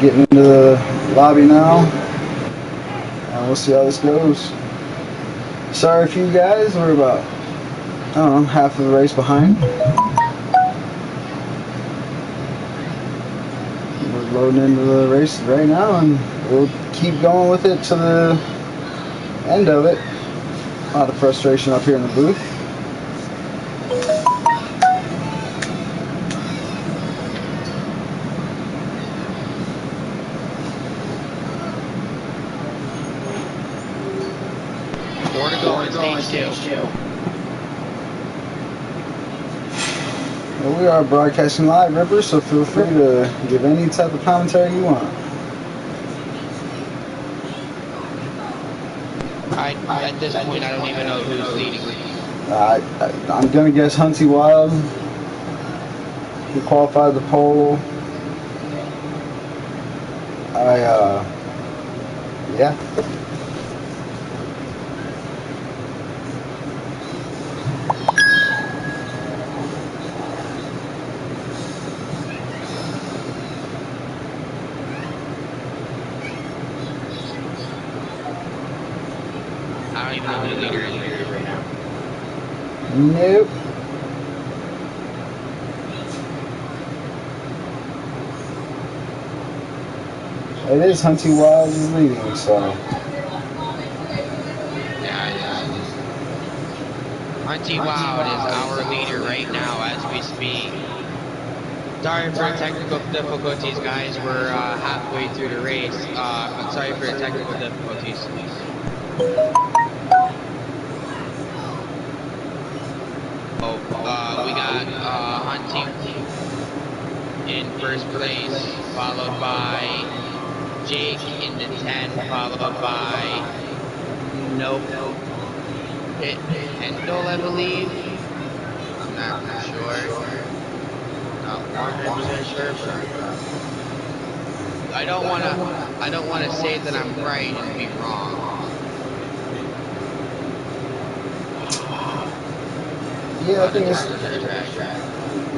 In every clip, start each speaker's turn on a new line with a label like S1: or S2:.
S1: Getting into the lobby now, and we'll see how this goes. Sorry for you guys, we're about, I don't know, half of the race behind. We're loading into the race right now, and we'll keep going with it to the end of it. A lot of frustration up here in the booth.
S2: More to go on stage 2.
S1: Well, we are broadcasting live, Ripper, so feel free to give any type of commentary you want.
S2: At this point, I don't even know who's leading.
S1: I'm going to guess Hunty Wild. He qualified the pole. Yeah.
S2: I don't even know who the leader is right now.
S1: Nope. It is Hunty Wild is leading, so.
S2: Yeah, Hunty Wild is our leader right now as we speak. Sorry for the technical difficulties, guys. We're halfway through the race. Sorry for the technical difficulties. We got Hunty in first place, followed by Jake in the 10, followed by Hendel, I believe. I'm not sure. Not 100% sure, but I don't wanna say that I'm right and be wrong.
S1: Yeah, I think it's.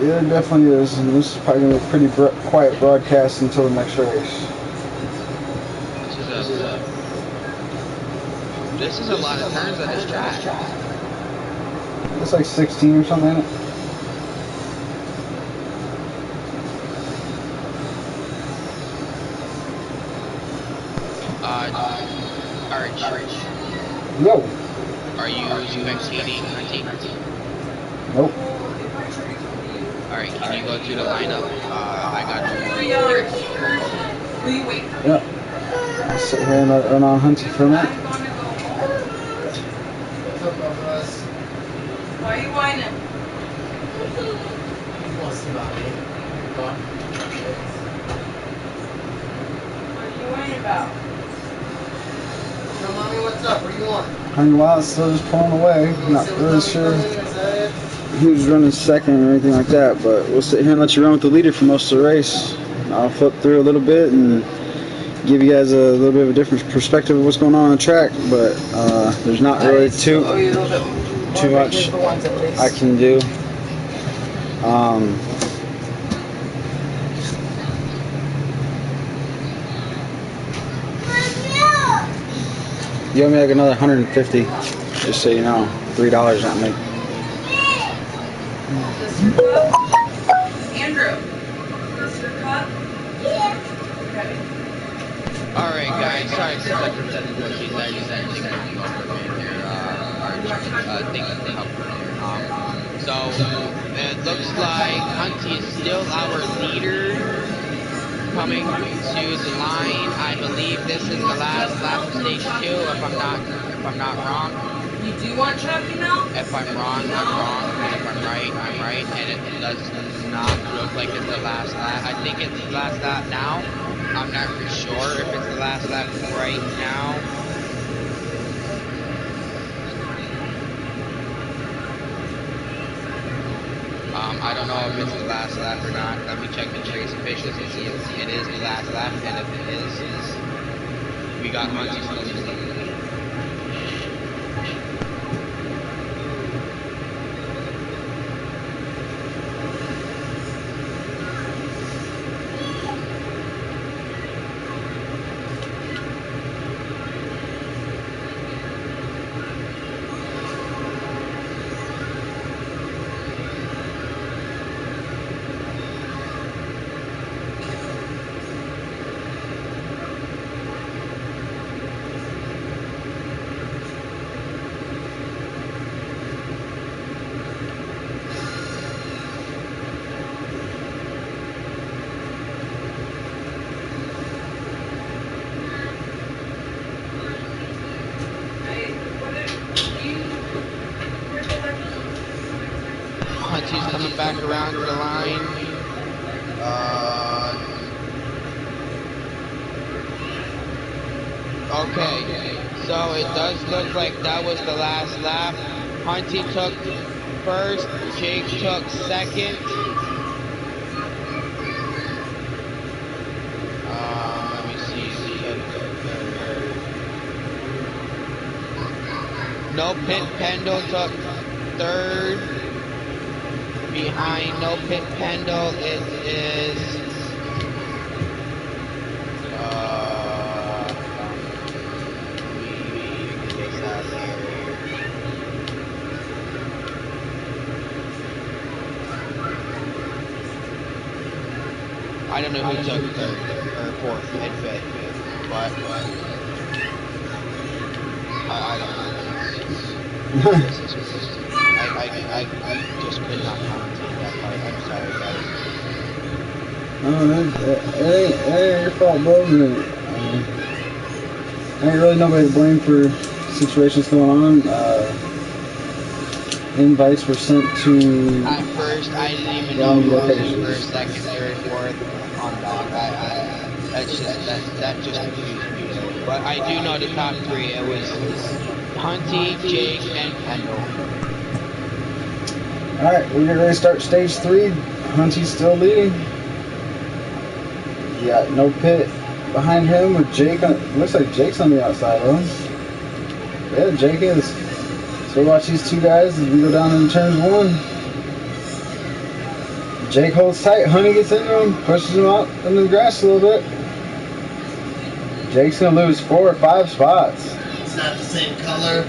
S1: Yeah, it definitely is. And this is probably going to be a pretty quiet broadcast until the next race.
S2: This is a lot of turns on this track.
S1: It's like 16 or something, ain't it?
S2: Arch.
S1: Yo.
S2: Are you spectating Hunty?
S1: Nope.
S2: Alright, can you go to the lineup? I got you.
S3: Will you wait for me?
S1: Yeah. I'll sit here and run on Hunty for a minute.
S3: Why are you whining? What are you whining about?
S4: Yo, mommy, what's up? What do you want?
S1: Hunty Wild still just pulling away. Not really sure he was running second or anything like that, but we'll sit here and let you run with the leader for most of the race. I'll flip through a little bit and give you guys a little bit of a different perspective of what's going on the track, but there's not really too much I can do. You owe me like another $150, just so you know. $3 not me.
S3: Andrew, is your cup? Yeah. Okay.
S2: Alright guys, sorry for technical difficulties. I just had to take my phone for a minute here. Thank you for helping here. So, it looks like Hunty is still our leader. Coming to the line, I believe this is the last lap of stage 2. If I'm not wrong.
S3: You do want chocolate milk?
S2: If I'm wrong, I'm wrong. And if I'm right, I'm right. And it does not look like it's the last lap. I think it's the last lap now. I'm not for sure if it's the last lap right now. I don't know if it's the last lap or not. Let me check the race officials and see if it is the last lap. And if it is, we got Hunty still in the lead. coming back around to the line. Okay, so it does look like that was the last lap. Hunty took first, Jake took second. Let me see, who took third? No Pit Pendle took third. Behind No Pit Pendle, it is I don't know who took third or fourth and fifth, but I don't know. I just could not commentate that part. I'm sorry, guys.
S1: It ain't your fault, bro. Ain't really nobody to blame for situations going on. Invites were sent to.
S2: At first, I didn't even know who was in first, second, third, fourth on that. That just confused me. But I do know the top three. It was Hunty, Jake, and Pendle.
S1: All right, we're getting ready to start stage 3. Hunty's still leading. You got No Pit behind him with Jake. Looks like Jake's on the outside, huh? Yeah, Jake is. So watch these two guys as we go down in turns 1. Jake holds tight. Hunty gets into him, pushes him out into the grass a little bit. Jake's gonna lose 4 or 5 spots.
S4: It's not the same color.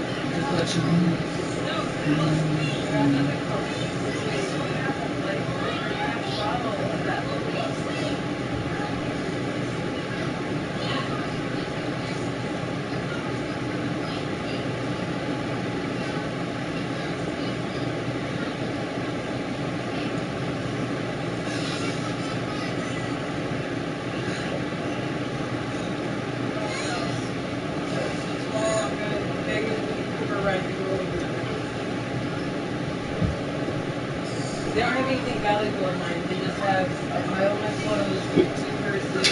S3: They don't have anything valuable in mind. They just have my own clothes, 2 purses,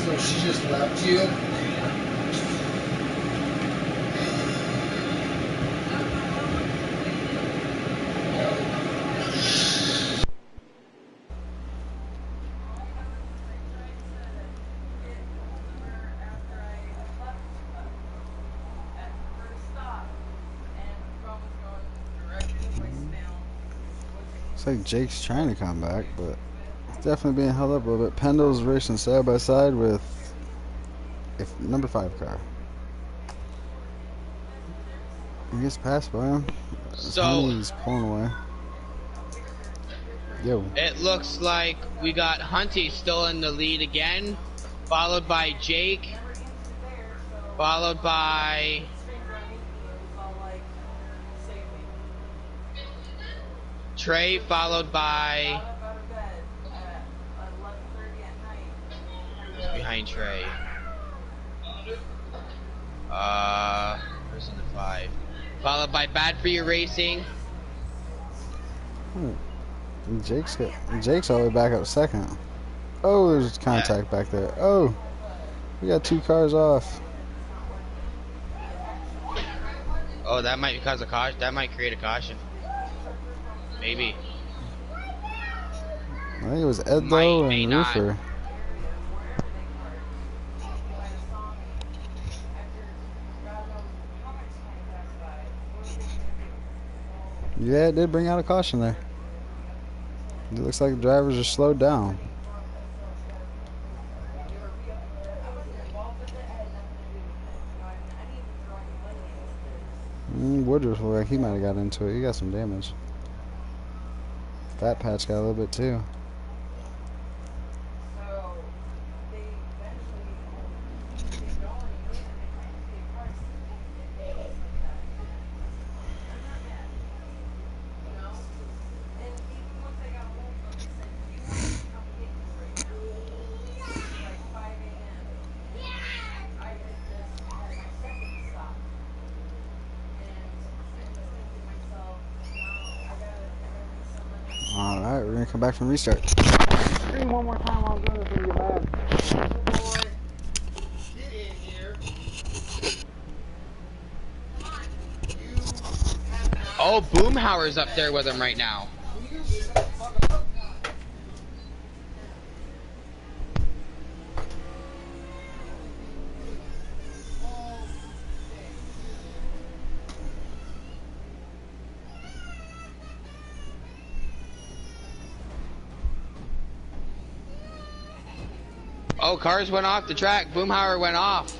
S4: So she just left you?
S1: Looks like Jake's trying to come back, but it's definitely being held up a little bit. Pendle's racing side by side with number 5 car. He gets passed by him.
S2: So
S1: he's pulling away. Yo.
S2: it looks like we got Hunty still in the lead again, followed by Jake, followed by Trey, followed by behind Trey. Where's in the 5? Followed by Bad For You Racing.
S1: Jake's all the way back up second. Oh, there's contact back there. Oh, we got 2 cars off.
S2: Oh, that might cause a caution. That might create a caution. Maybe.
S1: I think it was Edlo and Roofer. Yeah, it did bring out a caution there. It looks like the drivers are slowed down. Woodruff looked like he might have got into it. He got some damage. Fat Patch got a little bit too. we're gonna come back from restart. Scream one more time while I'm doing this and get mad.
S4: Boy, get in here.
S2: Oh, Boomhauer's up there with him right now. Oh, cars went off the track. Boomhauer went off.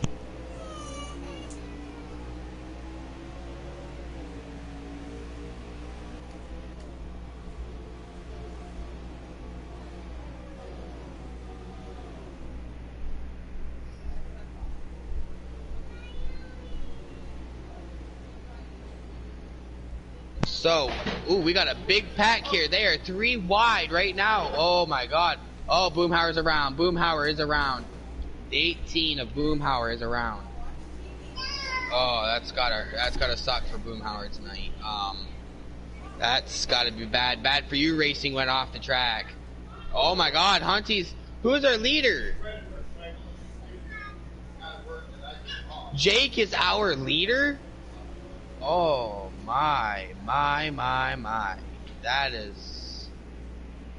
S2: So, ooh, we got a big pack here. They are 3 wide right now. Oh my god. Oh, Boomhauer's around. Boomhauer is around. The 18 of Boomhauer is around. Oh, that's gotta suck for Boomhauer tonight. That's gotta be bad. Bad for you. Racing went off the track. Oh my god, Hunty's. Who's our leader? Jake is our leader? Oh my. That is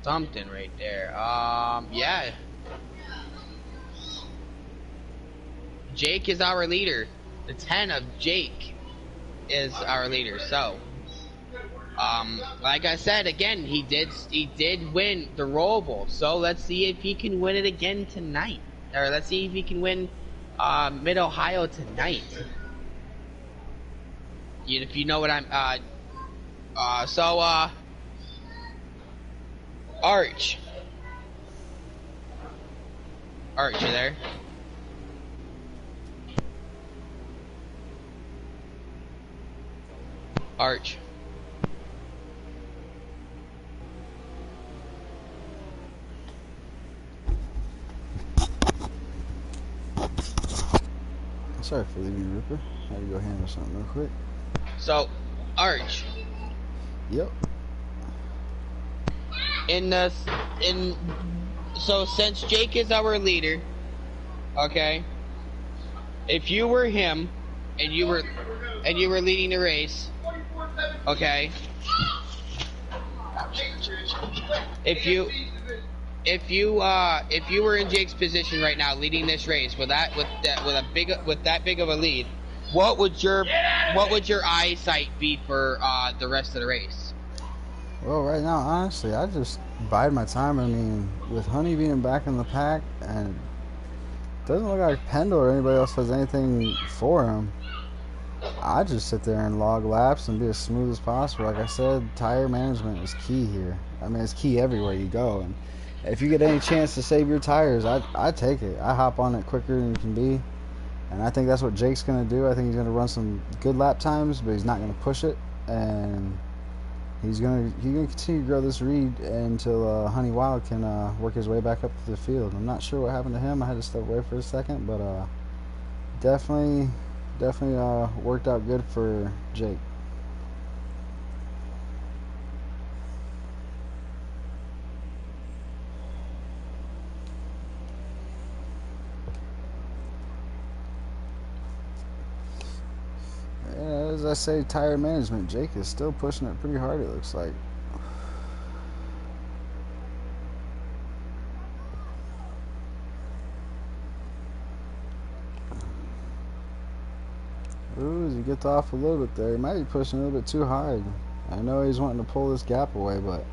S2: something right there. Yeah. Jake is our leader. The 10 of Jake is our leader. So, like I said again, he did win the Roll Bowl. So let's see if he can win it again tonight, or let's see if he can win Mid Ohio tonight. If you know what I'm, Arch, you there? Arch.
S1: Sorry for leaving you, Ripper. I had to go handle something real quick.
S2: So, Arch.
S1: Yep.
S2: So since Jake is our leader, okay, if you were him and you were leading the race, okay, if you were in Jake's position right now leading this race with that big of a lead, what would your eyesight be for the rest of the race?
S1: Well, right now, honestly, I just bide my time. I mean, with Honey being back in the pack, and it doesn't look like Pendle or anybody else has anything for him, I just sit there and log laps and be as smooth as possible. Like I said, tire management is key here. I mean, it's key everywhere you go. And if you get any chance to save your tires, I take it. I hop on it quicker than you can be. And I think that's what Jake's going to do. I think he's going to run some good lap times, but he's not going to push it. And he's going to continue to grow this lead until Honey Wild can work his way back up to the field. I'm not sure what happened to him. I had to step away for a second, but definitely worked out good for Jake. Yeah, as I say, tire management, Jake is still pushing it pretty hard, it looks like. Ooh, as he gets off a little bit there, he might be pushing a little bit too hard. I know he's wanting to pull this gap away, but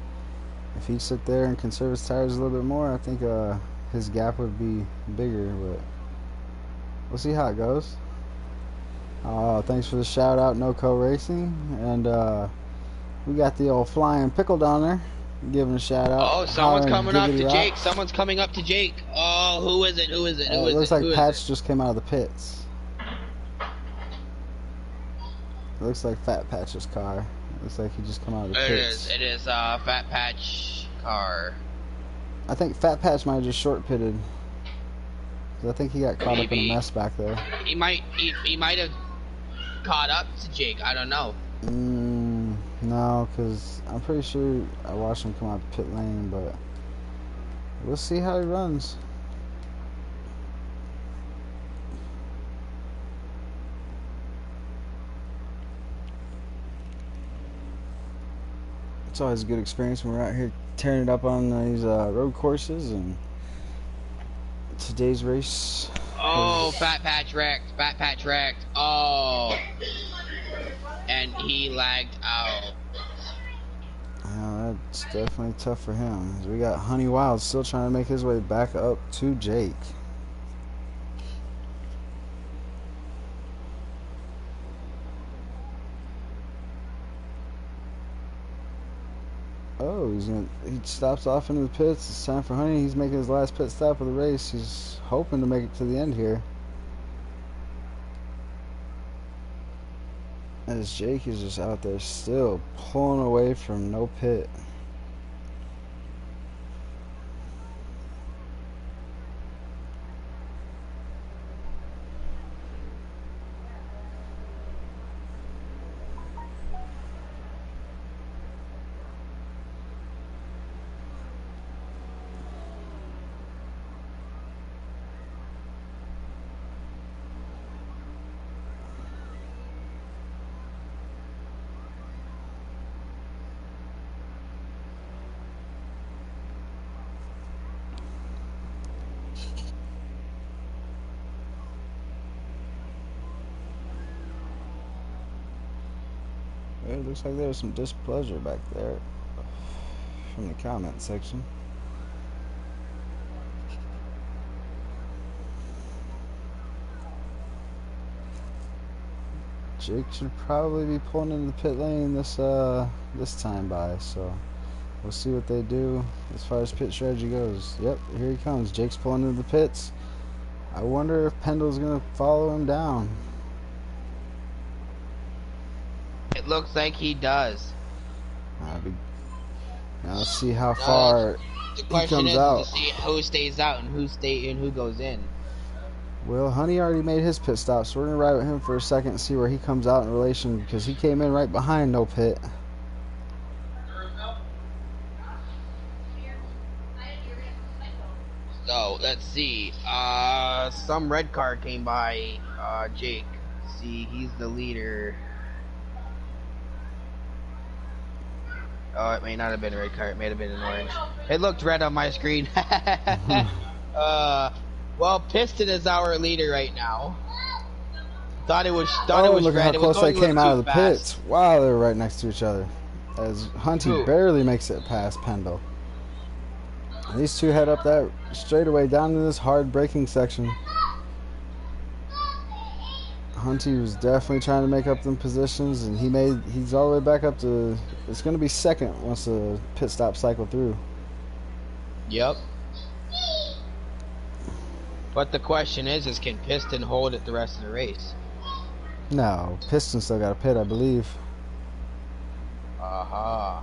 S1: if he'd sit there and conserve his tires a little bit more, I think his gap would be bigger, but we'll see how it goes. Thanks for the shout out, NoCo Racing, and we got the old Flying Pickle down there giving a shout out.
S2: Oh, someone's coming up to Jake. Someone's coming up to Jake. Oh, who is it?
S1: It looks like Patch just came out of the pits. It looks like Fat Patch's car. It looks like he just come out of the pits.
S2: It is Fat Patch car.
S1: I think Fat Patch might have just short pitted. I think he got caught up in a mess back there.
S2: He might have caught up to Jake. I don't know.
S1: No, because I'm pretty sure I watched him come out the pit lane, but we'll see how he runs. It's always a good experience when we're out here tearing it up on these road courses, and today's race.
S2: Oh, Fat Patch wrecked. Fat Patch wrecked. Oh. And he lagged out.
S1: Yeah, that's definitely tough for him. We got Honey Wild still trying to make his way back up to Jake. Oh, he stops off into the pits. It's time for Honey. He's making his last pit stop of the race. He's hoping to make it to the end here. As Jake is just out there still pulling away from no pit. It looks like there's some displeasure back there from the comment section. Jake should probably be pulling into the pit lane this time by, so we'll see what they do as far as pit strategy goes. Yep, here he comes. Jake's pulling into the pits. I wonder if Pendle's gonna follow him down.
S2: It looks like he does.
S1: Now let's see how far
S2: The
S1: he
S2: question
S1: comes
S2: is
S1: out.
S2: to see who stays out and who goes in.
S1: Well, Honey already made his pit stop, so we're gonna ride with him for a second and see where he comes out in relation, because he came in right behind no pit.
S2: So let's see. Some red car came by Jake. See, he's the leader. Oh, it may not have been a red car. It may have been an orange. It looked red on my screen. Well, Piston is our leader right now. Thought it was
S1: Look
S2: red.
S1: at how close they came out of the pits. Wow, they were right next to each other. As Hunty barely makes it past Pendle. These two head up that straightaway down to this hard braking section. Hunty was definitely trying to make up them positions, and he's all the way back up to, it's going to be second once the pit stop cycle through.
S2: Yep. But the question is can Piston hold it the rest of the race?
S1: No, Piston still got a pit, I believe.
S2: Aha.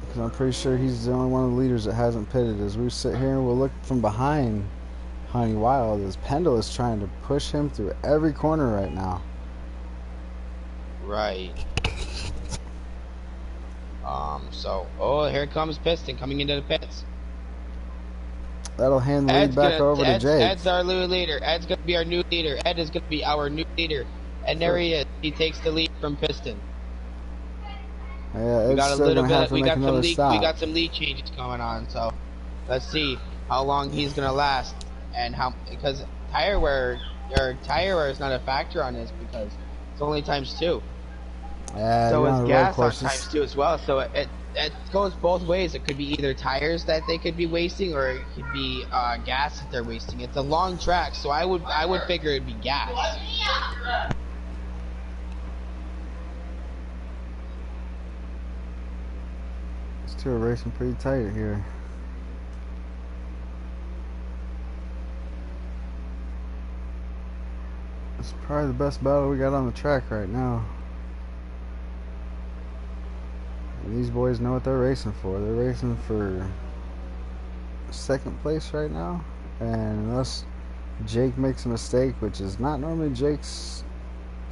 S1: Because I'm pretty sure he's the only one of the leaders that hasn't pitted. As we sit here and we'll look from behind Honey Wild, as Pendle is trying to push him through every corner right now.
S2: Right. So, here comes Piston coming into the pits.
S1: That'll hand the lead back over to Jake.
S2: Ed's our new leader. Ed's going to be our new leader. Ed is going to be our new leader. And there he is. He takes the lead from Piston.
S1: Yeah, Ed's still going to have to make another stop.
S2: We got some lead changes going on, so let's see how long he's going to last. And because tire wear is not a factor on this because it's only ×2.
S1: Yeah,
S2: so it's gas on ×2 as well. So it goes both ways. It could be either tires that they could be wasting, or it could be gas that they're wasting. It's a long track, so I would figure it'd be gas.
S1: These two are racing pretty tight here. It's probably the best battle we got on the track right now. And these boys know what they're racing for. They're racing for second place right now. And unless Jake makes a mistake, which is not normally Jake's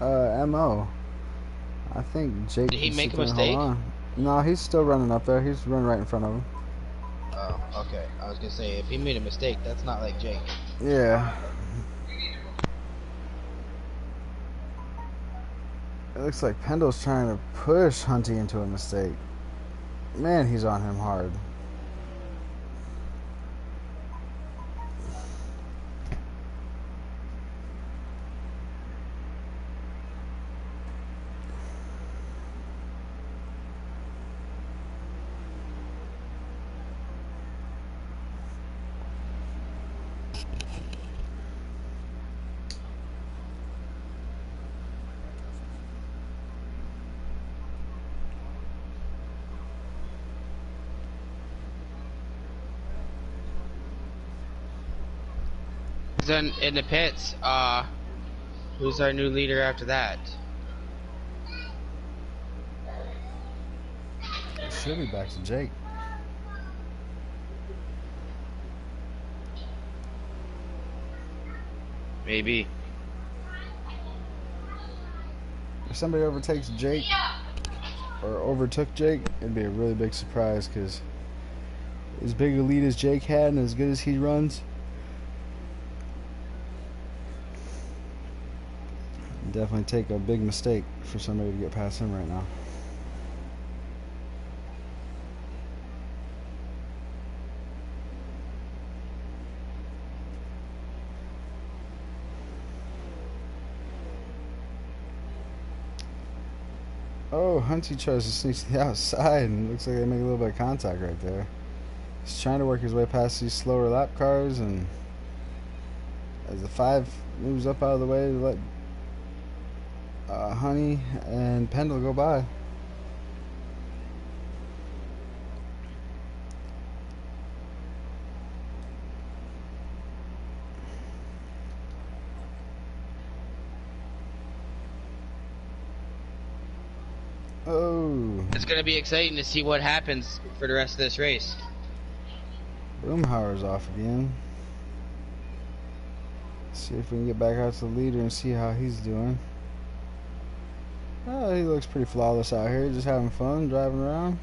S1: MO, I think Jake.
S2: Did he
S1: can
S2: make
S1: sit
S2: a
S1: there and hold
S2: mistake?
S1: on. No, he's still running up there. He's running right in front of him.
S2: Oh, okay. I was gonna say, if he made a mistake, that's not like Jake.
S1: Yeah. It looks like Pendle's trying to push Hunty into a mistake. Man, he's on him hard.
S2: Then in the pits, who's our new leader after that?
S1: It should be back to Jake.
S2: Maybe.
S1: If somebody overtakes Jake or overtook Jake, it'd be a really big surprise because as big a lead as Jake had and as good as he runs, definitely take a big mistake for somebody to get past him right now. Oh, Hunty tries to sneak to the outside, and looks like they make a little bit of contact right there. He's trying to work his way past these slower lap cars, and as the 5 moves up out of the way to let Honey and Pendle go by. Oh,
S2: It's gonna be exciting to see what happens for the rest of this race.
S1: Boomhauer's off again. See if we can get back out to the leader and see how he's doing. Oh, he looks pretty flawless out here, just having fun, driving around.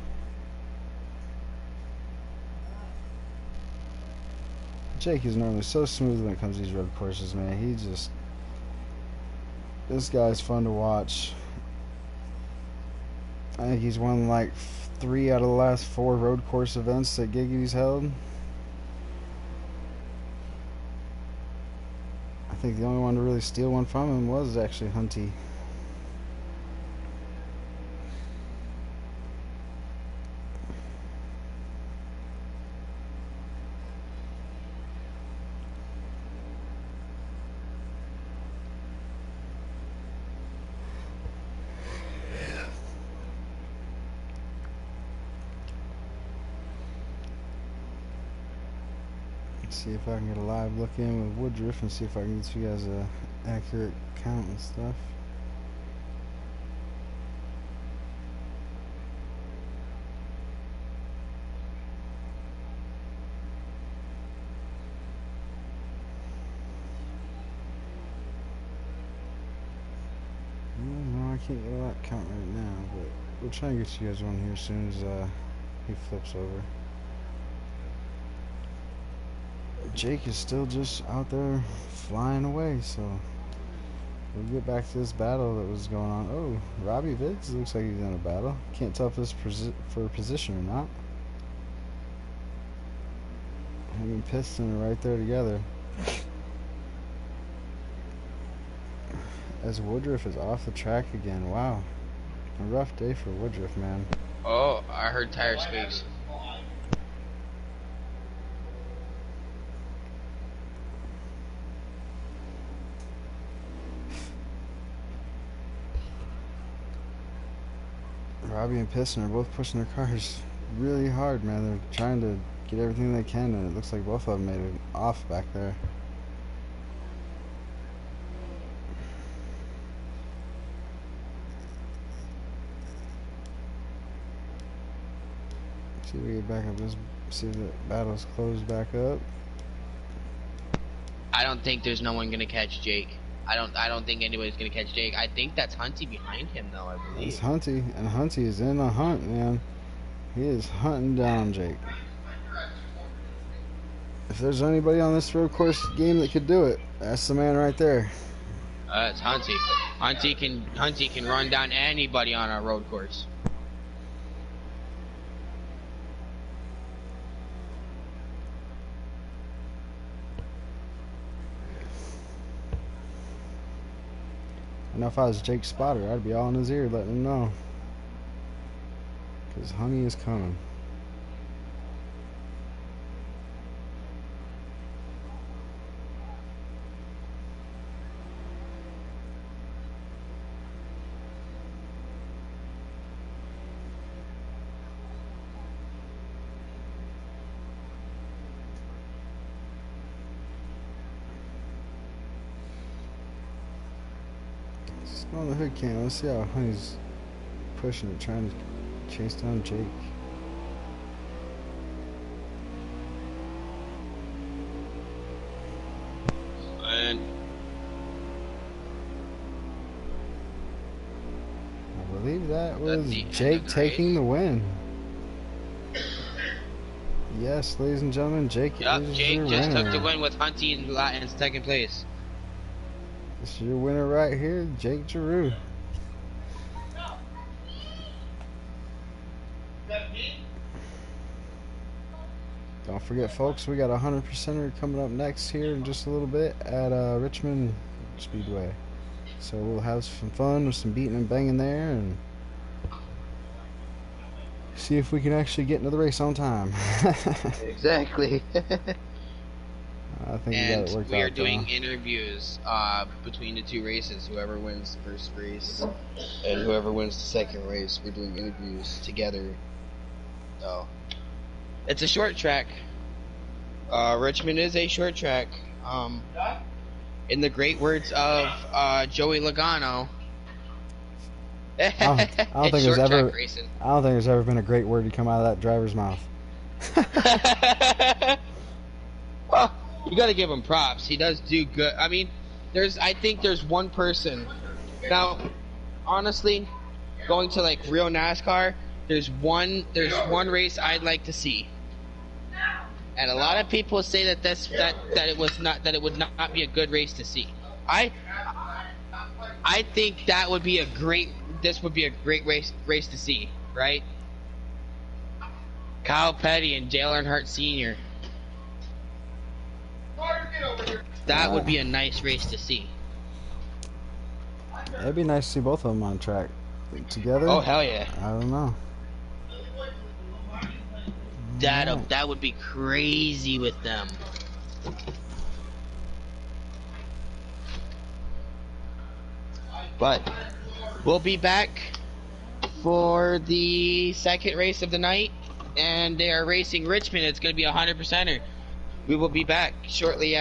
S1: Jake is normally so smooth when it comes to these road courses, man. This guy's fun to watch. I think he's won like 3 out of the last 4 road course events that Gigi's held. I think the only one to really steal one from him was actually Hunty. See if I can get a live look in with Woodruff and see if I can get you guys a accurate count and stuff. No, I can't get a lap count right now, but we'll try and get you guys one here as soon as he flips over. Jake is still just out there flying away, so we'll get back to this battle that was going on. Oh, Robbie Viggs looks like he's in a battle. Can't tell if this is for position or not. Him and Piston are right there together. As Woodruff is off the track again. Wow. A rough day for Woodruff, man.
S2: Oh, I heard tire squeaks.
S1: Robbie and Piston are both pushing their cars really hard, man. They're trying to get everything they can, and it looks like both of them made it off back there. See if we get back up this. See if the battle's closed back up.
S2: I don't think there's no one gonna catch Jake. I don't think anybody's gonna catch Jake. I think that's Hunty behind him though, I believe.
S1: It's Hunty, and Hunty is in a hunt, man. He is hunting down Jake. If there's anybody on this road course game that could do it, that's the man right there.
S2: It's Hunty. Hunty can run down anybody on our road course.
S1: I know if I was Jake's spotter, I'd be all in his ear letting him know. Because Honey is coming. On the hood cam, let's see how Honey's pushing it, trying to chase down Jake.
S2: And
S1: I believe that was
S2: the
S1: Jake taking the win. Yes, ladies and gentlemen, Jake is
S2: Jake
S1: your
S2: just
S1: winner.
S2: took the win with Hunty in second place.
S1: This is your winner right here, Jake Giroux. Don't forget, folks, we got a 100%er coming up next here in just a little bit at Richmond Speedway. So we'll have some fun with some beating and banging there and see if we can actually get into the race on time.
S2: Exactly.
S1: I think
S2: And
S1: we got it worked
S2: we are
S1: out,
S2: doing
S1: though.
S2: interviews between the two races. Whoever wins the first race and whoever wins the second race, we're doing interviews together. So it's a short track. Richmond is a short track. In the great words of Joey Logano,
S1: I don't think
S2: it's
S1: there's
S2: short
S1: ever.
S2: track racing.
S1: I don't think there's ever been a great word to come out of that driver's mouth.
S2: Well, you gotta give him props. He does do good. I mean, I think there's one person. Now, honestly, going to like real NASCAR, there's one race I'd like to see. And a lot of people say that it would not be a good race to see. I think this would be a great race to see, right? Kyle Petty and Dale Earnhardt Sr. That would be a nice race to see.
S1: It'd be nice to see both of them on track together.
S2: Oh hell yeah!
S1: I don't know.
S2: That would be crazy with them. But we'll be back for the second race of the night, and they are racing Richmond. It's going to be a 100%er. We will be back shortly